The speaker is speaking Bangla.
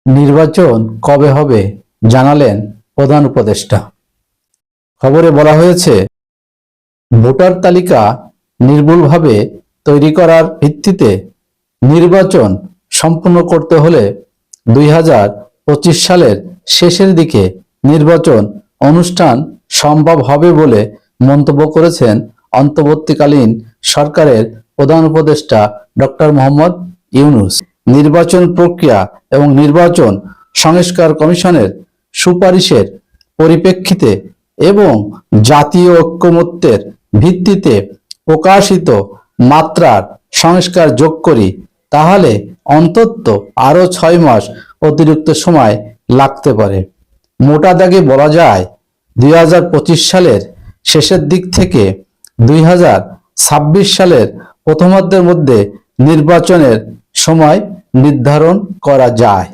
নির্বাচন কবে হবে জানালেন প্রধান উপদেষ্টা। খবরে বলা হয়েছে, ভোটার তালিকা নির্ভুলভাবে তৈরি করার ভিত্তিতে নির্বাচন সম্পন্ন করতে হলে 2025 সালের শেষের দিকে নির্বাচন অনুষ্ঠান সম্ভব হবে বলে মন্তব্য করেছেন অন্তর্বর্তীকালীন সরকারের প্রধান উপদেষ্টা ডক্টর মোহাম্মদ ইউনূস। নির্বাচন প্রক্রিয়া এবং নির্বাচন সংস্কার কমিশনের সুপারিশের পরিপ্রেক্ষিতে এবং জাতীয় ঐকমত্যের ভিত্তিতে প্রকাশিত মাত্রার সংস্কার যোগ করি তাহলে অন্তত আরো 6 মাস অতিরিক্ত সময় লাগতে পারে। মোটা দাগে বলা যায় 2025 সালের শেষের দিক থেকে 2026 সালের প্রথমার্ধের মধ্যে নির্বাচনের সময় নির্ধারণ করা যায়।